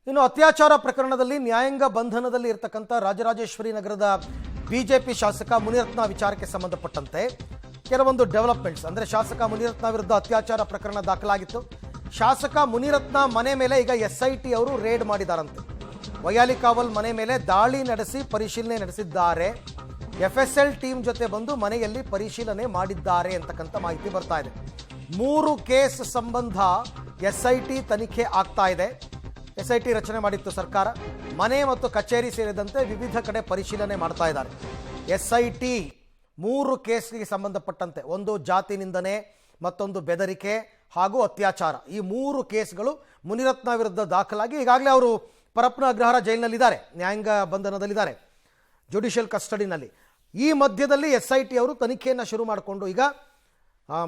ಇನ್ನು ಅತ್ಯಾಚಾರ ಪ್ರಕರಣದಲ್ಲಿ ನ್ಯಾಯಾಂಗ ಬಂಧನದಲ್ಲಿ ಇರತಕ್ಕಂಥ ರಾಜರಾಜೇಶ್ವರಿ ನಗರದ ಬಿಜೆಪಿ ಶಾಸಕ ಮುನಿರತ್ನ ವಿಚಾರಕ್ಕೆ ಸಂಬಂಧಪಟ್ಟಂತೆ ಕೆಲವೊಂದು ಡೆವಲಪ್ಮೆಂಟ್ಸ್ ಅಂದರೆ ಶಾಸಕ ಮುನಿರತ್ನ ವಿರುದ್ಧ ಅತ್ಯಾಚಾರ ಪ್ರಕರಣ ದಾಖಲಾಗಿತ್ತು. ಶಾಸಕ ಮುನಿರತ್ನ ಮನೆ ಮೇಲೆ ಈಗ ಎಸ್ಐಟಿ ಅವರು ರೇಡ್ ಮಾಡಿದಾರಂತೆ. ವೈಯಾಲಿಕಾವಲ್ ಮನೆ ಮೇಲೆ ದಾಳಿ ನಡೆಸಿ ಪರಿಶೀಲನೆ ನಡೆಸಿದ್ದಾರೆ. ಎಫ್ಎಸ್ಎಲ್ ಟೀಮ್ ಜೊತೆ ಬಂದು ಮನೆಯಲ್ಲಿ ಪರಿಶೀಲನೆ ಮಾಡಿದ್ದಾರೆ ಅಂತಕ್ಕಂಥ ಮಾಹಿತಿ ಬರ್ತಾ ಇದೆ. 3 ಕೇಸ್ ಸಂಬಂಧ ಎಸ್ಐಟಿ ತನಿಖೆ ಆಗ್ತಾ ಇದೆ. ಎಸ್ಐಟಿ ರಚನೆ ಮಾಡಿತ್ತು ಸರ್ಕಾರ. ಮನೆ ಮತ್ತು ಕಚೇರಿ ಸೇರಿದಂತೆ ವಿವಿಧ ಕಡೆ ಪರಿಶೀಲನೆ ಮಾಡ್ತಾ ಇದ್ದಾರೆ. ಎಸ್ಐಟಿ 3 ಕೇಸ್ಗೆ ಸಂಬಂಧಪಟ್ಟಂತೆ, ಒಂದು ಜಾತಿ ನಿಂದನೆ, ಮತ್ತೊಂದು ಬೆದರಿಕೆ ಹಾಗೂ ಅತ್ಯಾಚಾರ, ಈ 3 ಕೇಸ್ಗಳು ಮುನಿರತ್ನ ವಿರುದ್ಧ ದಾಖಲಾಗಿ ಈಗಾಗಲೇ ಅವರು ಪರಪ್ಪನ ಅಗ್ರಹಾರ ಜೈಲಿನಲ್ಲಿದ್ದಾರೆ, ನ್ಯಾಯಾಂಗ ಬಂಧನದಲ್ಲಿದ್ದಾರೆ, ಜುಡಿಷಿಯಲ್ ಕಸ್ಟಡಿನಲ್ಲಿ. ಈ ಮಧ್ಯದಲ್ಲಿ ಎಸ್ಐಟಿ ಅವರು ತನಿಖೆಯನ್ನು ಶುರು ಮಾಡಿಕೊಂಡು ಈಗ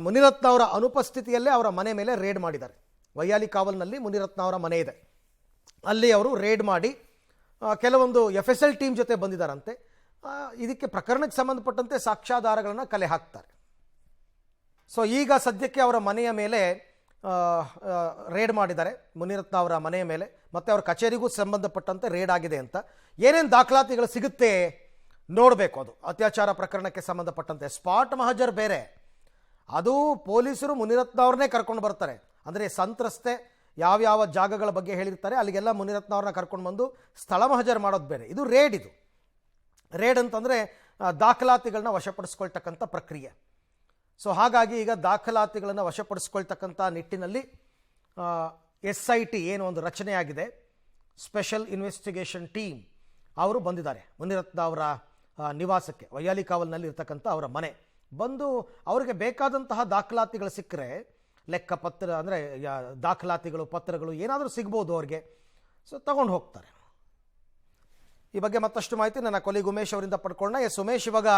ಮುನಿರತ್ನ ಅವರ ಅನುಪಸ್ಥಿತಿಯಲ್ಲೇ ಅವರ ಮನೆ ಮೇಲೆ ರೇಡ್ ಮಾಡಿದ್ದಾರೆ. ವೈಯಾಲಿಕಾವಲ್ನಲ್ಲಿ ಮುನಿರತ್ನ ಅವರ ಮನೆ ಇದೆ, ಅಲ್ಲಿ ಅವರು ರೇಡ್ ಮಾಡಿ ಕೆಲವೊಂದು ಎಫ್ಎಸ್ಎಲ್ ಟೀಮ್ ಜೊತೆ ಬಂದಿದ್ದಾರಂತೆ. ಇದಕ್ಕೆ ಪ್ರಕರಣಕ್ಕೆ ಸಂಬಂಧಪಟ್ಟಂತೆ ಸಾಕ್ಷ್ಯಾಧಾರಗಳನ್ನು ಕಲೆ ಹಾಕ್ತಾರೆ. ಸೊ ಈಗ ಸದ್ಯಕ್ಕೆ ಅವರ ಮನೆಯ ಮೇಲೆ ರೇಡ್ ಮಾಡಿದ್ದಾರೆ, ಮುನಿರತ್ನ ಅವರ ಮನೆಯ ಮೇಲೆ, ಮತ್ತು ಅವರ ಕಚೇರಿಗೂ ಸಂಬಂಧಪಟ್ಟಂತೆ ರೇಡ್ ಆಗಿದೆ ಅಂತ. ಏನೇನು ದಾಖಲಾತಿಗಳು ಸಿಗುತ್ತೆ ನೋಡಬೇಕು. ಅದು ಅತ್ಯಾಚಾರ ಪ್ರಕರಣಕ್ಕೆ ಸಂಬಂಧಪಟ್ಟಂತೆ ಸ್ಪಾಟ್ ಮಹಜರ್ ಬೇರೆ, ಅದು ಪೊಲೀಸರು ಮುನಿರತ್ನ ಅವ್ರನ್ನೇ ಕರ್ಕೊಂಡು ಬರ್ತಾರೆ. ಅಂದರೆ ಸಂತ್ರಸ್ತೆ ಯಾವ್ಯಾವ ಜಾಗಗಳ ಬಗ್ಗೆ ಹೇಳಿರ್ತಾರೆ ಅಲ್ಲಿಗೆಲ್ಲ ಮುನಿರತ್ನ ಅವ್ರನ್ನ ಕರ್ಕೊಂಡು ಬಂದು ಸ್ಥಳ ಮಹಜರ್ ಮಾಡೋದು ಬೇರೆ. ಇದು ರೇಡ್ ಅಂತಂದರೆ ದಾಖಲಾತಿಗಳನ್ನ ವಶಪಡಿಸ್ಕೊಳ್ತಕ್ಕಂಥ ಪ್ರಕ್ರಿಯೆ. ಸೊ ಹಾಗಾಗಿ ಈಗ ದಾಖಲಾತಿಗಳನ್ನು ವಶಪಡಿಸ್ಕೊಳ್ತಕ್ಕಂಥ ನಿಟ್ಟಿನಲ್ಲಿ ಎಸ್ಐಟಿ ಏನು ಒಂದು ರಚನೆಯಾಗಿದೆ, ಸ್ಪೆಷಲ್ ಇನ್ವೆಸ್ಟಿಗೇಷನ್ ಟೀಮ್, ಅವರು ಬಂದಿದ್ದಾರೆ ಮುನಿರತ್ನ ಅವರ ನಿವಾಸಕ್ಕೆ. ವೈಯಾಲಿಕಾವಲ್ನಲ್ಲಿ ಇರ್ತಕ್ಕಂಥ ಅವರ ಮನೆ ಬಂದು ಅವರಿಗೆ ಬೇಕಾದಂತಹ ದಾಖಲಾತಿಗಳು ಸಿಕ್ಕರೆ, ಲೆಕ್ಕಪತ್ರ ಅಂದರೆ ದಾಖಲಾತಿಗಳು, ಪತ್ರಗಳು ಏನಾದರೂ ಸಿಗ್ಬೋದು ಅವ್ರಿಗೆ. ಸೊ ತಗೊಂಡು ಹೋಗ್ತಾರೆ. ಈ ಬಗ್ಗೆ ಮತ್ತಷ್ಟು ಮಾಹಿತಿ ನನ್ನ ಕೊಲಿಗ್ ಉಮೇಶ್ ಅವರಿಂದ ಪಡ್ಕೊಳ್ಳೋಣ. ಉಮೇಶ್, ಇವಾಗ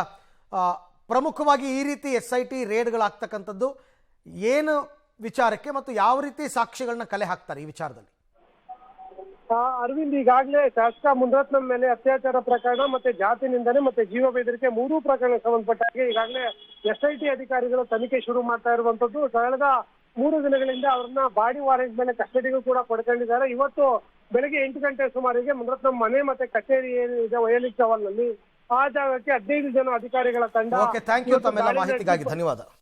ಪ್ರಮುಖವಾಗಿ ಈ ರೀತಿ ಎಸ್ಐಟಿ ರೇಡ್ಗಳಾಗ್ತಕ್ಕಂಥದ್ದು ಏನು ವಿಚಾರಕ್ಕೆ ಮತ್ತು ಯಾವ ರೀತಿ ಸಾಕ್ಷಿಗಳನ್ನ ಕಲೆ ಹಾಕ್ತಾರೆ ಈ ವಿಚಾರದಲ್ಲಿ? ಅರವಿಂದ್, ಈಗಾಗಲೇ ಶಾಸಕ ಮುನಿರತ್ನ ಮೇಲೆ ಅತ್ಯಾಚಾರ ಪ್ರಕರಣ ಮತ್ತೆ ಜಾತಿ ನಿಂದನೆ ಮತ್ತೆ ಜೀವ ಬೆದರಿಕೆ 3 ಪ್ರಕರಣಕ್ಕೆ ಸಂಬಂಧಪಟ್ಟ ಹಾಗೆ ಈಗಾಗಲೇ ಎಸ್ಐಟಿ ಅಧಿಕಾರಿಗಳು ತನಿಖೆ ಶುರು ಮಾಡ್ತಾ ಇರುವಂತದ್ದು. ಕಳೆದ 3 ದಿನಗಳಿಂದ ಅವ್ರನ್ನ ಬಾಡಿ ವಾರೆಂಟ್ ಮೇಲೆ ಕಸ್ಟಡಿಗೂ ಕೂಡ ಪಡ್ಕೊಂಡಿದ್ದಾರೆ. ಇವತ್ತು ಬೆಳಗ್ಗೆ 8 ಗಂಟೆ ಸುಮಾರಿಗೆ ಮುನಿರತ್ನ ಮನೆ ಮತ್ತೆ ಕಚೇರಿ ಏನಿದೆ ವೈಯಾಲಿಕಾವಲ್ನಲ್ಲಿ, ಆ ಜಾಗಕ್ಕೆ 15 ಜನ ಅಧಿಕಾರಿಗಳ ತಂಡ. ಥ್ಯಾಂಕ್ ಯು, ತಮ್ಮೆಲ್ಲ ಮಾಹಿತಿಗಾಗಿ ಧನ್ಯವಾದ.